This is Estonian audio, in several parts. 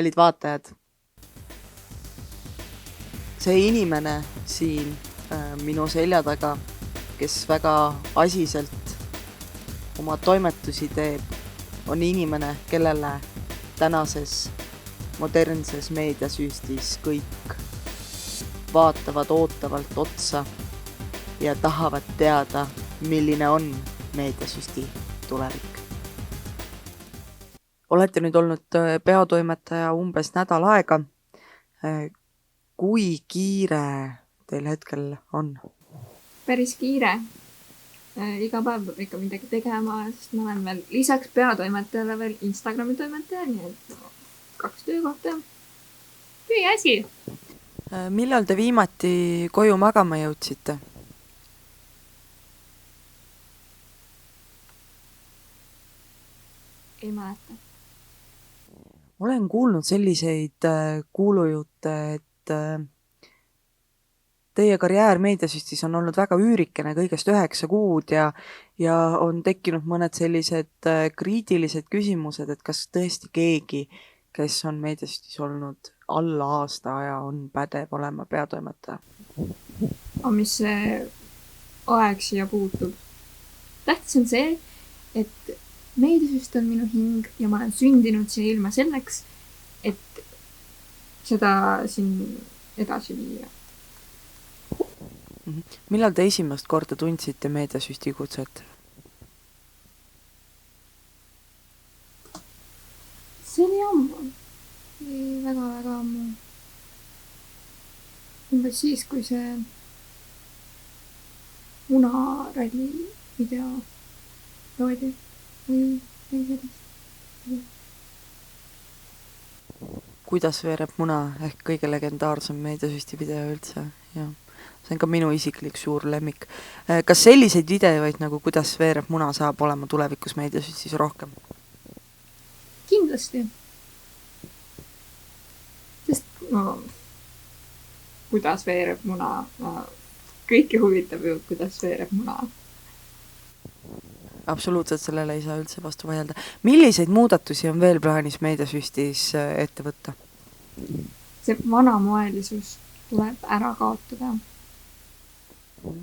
kallid vaatajad. See inimene siin minu selja taga, kes väga asiselt oma toimetusi teeb, on inimene, kellele tänases modernses meediasüstis kõik vaatavad ootavalt otsa ja tahavad teada, milline on meediasüsti tulevik. Olete nüüd olnud peatoimetaja umbes nädal aega. Kui kiire teil hetkel on? Päris kiire. Iga päev peab ikka midagi tegema, sest ma olen veel lisaks peatoimetajale veel Instagrami toimetaja, nii et 2 töökohta. Tüüasi! Millal te viimati koju magama jõudsite? Ei mäleta. Olen kuulnud selliseid kuulujutte, et teie karjäär meediasüstis on olnud väga üürikene, kõigest 9 kuud ja on tekkinud mõned sellised kriitilised küsimused, et kas tõesti keegi, kes on meediasüstis olnud alla aasta aja, on pädev olema peatoimetaja? Aga mis see aeg siia puutub? Tähtis on see, et meediasüst on minu hing ja ma olen sündinud siia ilma selleks, et seda siin edasi viia. Millal te esimest korda tundsite meediasüsti kutset? See oli ammu. Väga ammu. Umbes siis, kui see munaralli video loodi või sellist. Kuidas veereb muna ehk kõige legendaarsem meediasüsti video üldse? Ja. See on ka minu isiklik suur lemmik. Kas selliseid videoid nagu Kuidas veereb muna saab olema tulevikus meediasüstis rohkem? Kindlasti. Sest kuidas veereb muna? Kõiki huvitab ju, kuidas veereb muna. Absoluutselt sellele ei saa üldse vastu vaielda. Milliseid muudatusi on veel plaanis meediasüstis ette võtta? See vanamoelisus tuleb ära kaotada.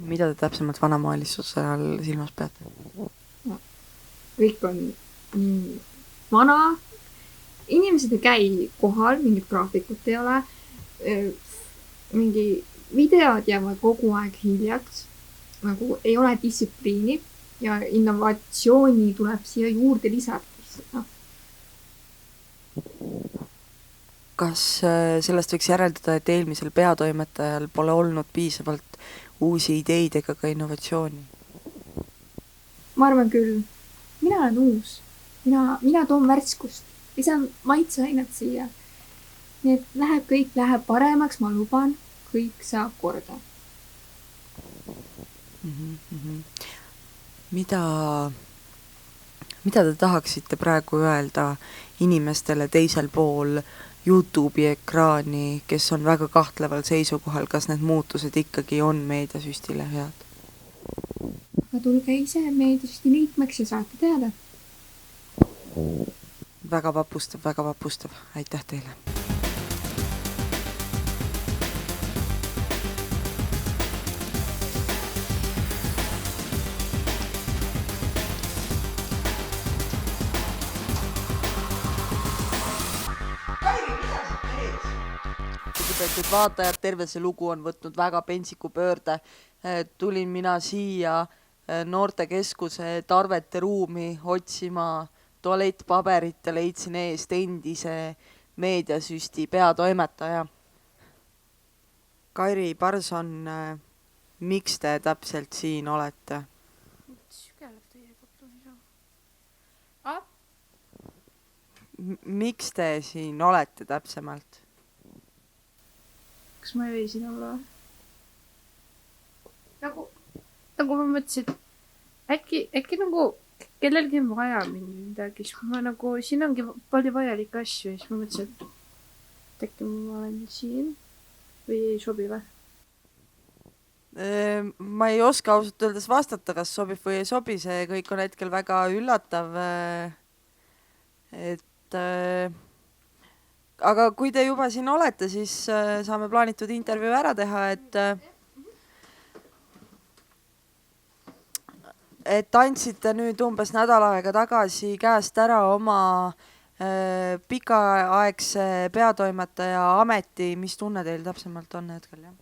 Mida te täpsemalt vanamoelisuse all silmas peate? No, kõik on nii vana. Inimesed ei käi kohal, mingit graafikut ei ole. Mingi videod jäävad kogu aeg hiljaks. Nagu ei ole distsipliini ja innovatsiooni tuleb siia juurde lisada. Kas sellest võiks järeldada, et eelmisel peatoimetajal pole olnud piisavalt uusi ideid ega ka innovatsiooni? Ma arvan küll. Mina olen uus. Mina toon värskust. Lisan maitseainet siia. Nii et kõik läheb paremaks, ma luban. Kõik saab korda. Mida te tahaksite praegu öelda inimestele teisel pool YouTube'i ekraani, kes on väga kahtleval seisukohal, kas need muutused ikkagi on meediasüstile head? Aga tulge ise meediasüsti liikmeks ja saate teada. Väga vapustav. Aitäh teile! Lugupeetud vaatajad, terve see lugu on võtnud väga pentsiku pöörde. Tulin mina siia noortekeskuse tarvete ruumi otsima tualettpaberit ja leidsin eest endise meediasüsti peatoimetaja. Kairi Parson, miks te täpselt siin olete? Miks te siin olete täpsemalt? Kas ma ei või siin olla? Nagu ma mõtlesin, äkki nagu kellelgi on vaja midagi, siis ma nagu, siin ongi palju vajalikke asju ja siis ma mõtlesin, et äkki ma olen siin või ei sobi või? Ma ei oska ausalt öeldes vastata, kas sobib või ei sobi, see kõik on hetkel väga üllatav, et aga kui te juba siin olete, siis saame plaanitud intervjuu ära teha, et andsite nüüd umbes nädal aega tagasi käest ära oma pikaaegse peatoimetaja ameti, mis tunne teil täpsemalt on hetkel, jah?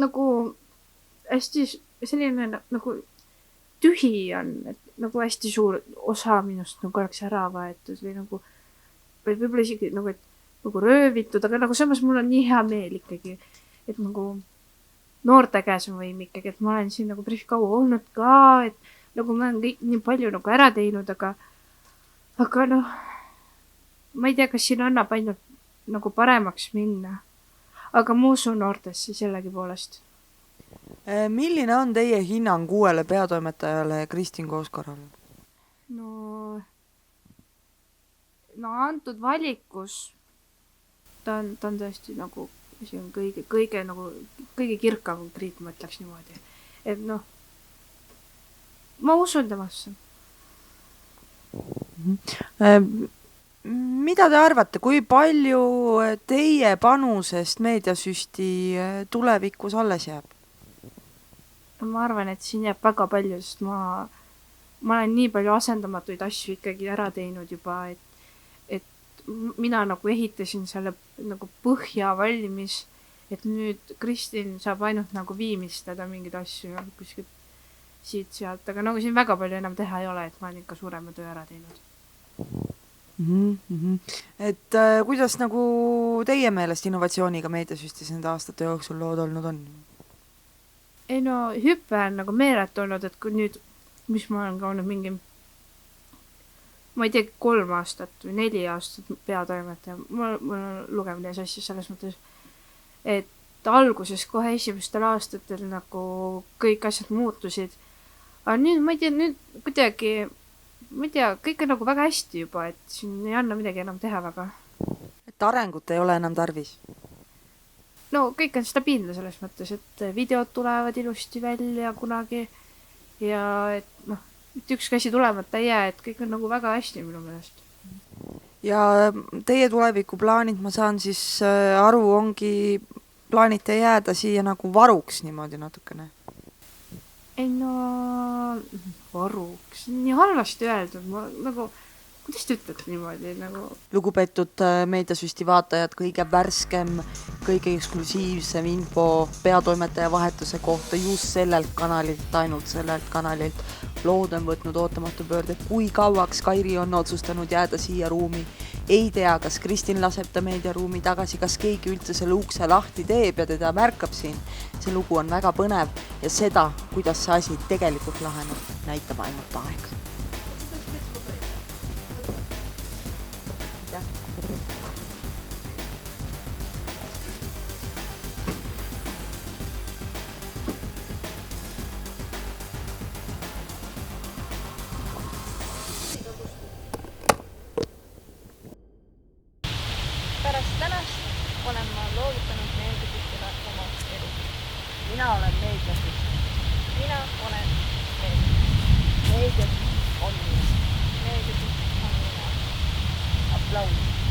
nagu hästi selline nagu tühi on, et nagu hästi suur osa minust nagu oleks ära võetud või nagu või võib-olla isegi nagu, et nagu röövitud, aga nagu samas mul on nii hea meel ikkagi, et nagu noorte käes on võim ikkagi, et ma olen siin nagu päris kaua olnud ka, et nagu ma olen kõik nii palju nagu ära teinud, aga noh, ma ei tea, kas siin annab ainult nagu paremaks minna. Aga ma usun noortesse sellegi poolest. Milline on teie hinnang uuele peatoimetajale Kristin Kooskorrale? No antud valikus ta on tõesti nagu see on kõige nagu kõige kirkam kriit, ma ütleks niimoodi. Et noh, ma usun temasse. Mida te arvate, kui palju teie panusest meediasüsti tulevikus alles jääb? Ma arvan, et siin jääb väga palju, sest ma olen nii palju asendamatuid asju ikkagi ära teinud juba, et mina nagu ehitasin selle nagu põhja valmis, et nüüd Kristin saab ainult nagu viimistada mingeid asju kuskilt siit-sealt, aga nagu siin väga palju enam teha ei ole, et ma olen ikka suurema töö ära teinud. Et kuidas nagu teie meelest innovatsiooniga meediasüstis nende aastate jooksul lood olnud on? Ei no, hüppe on nagu meeletu olnud, et kui nüüd, mis ma olen ka olnud mingi ma ei tea, 3 aastat või 4 aastat peatoimetaja. Mul on lugemine asju selles mõttes, et alguses kohe esimestel aastatel nagu kõik asjad muutusid. Aga nüüd, ma ei tea, nüüd kuidagi, ma ei tea, kõik on nagu väga hästi juba, et siin ei anna midagi enam teha väga. Et arengut ei ole enam tarvis? No kõik on stabiilne selles mõttes, et videod tulevad ilusti välja kunagi ja et noh, mitte ükski asi tulemata ei jää, et kõik on nagu väga hästi minu meelest. Ja teie tulevikuplaanid, ma saan siis aru, ongi plaanite jääda siia nagu varuks niimoodi natukene? Ei no, varuks, nii halvasti öeldud, ma nagu, kuidas te ütlete niimoodi nagu? Lugupeetud meediasüsti vaatajad, kõige värskem, kõige eksklusiivsem info peatoimetaja vahetuse kohta just sellelt kanalilt, ainult sellelt kanalilt. Lood on võtnud ootamatu pöörde, kui kauaks Kairi on otsustanud jääda siia ruumi. Ei tea, kas Kristin laseb ta meediaruumi tagasi, kas keegi üldse selle ukse lahti teeb ja teda märkab siin. See lugu on väga põnev ja seda, kuidas see asi tegelikult laheneb, näitab ainult aeg. Pärast tänast olen ma loovutanud meediasüstile oma elu. Mina olen meediasüst. Mina olen meediasüst. Meediasüst on mina. Meediasüst on mina. Aplaus.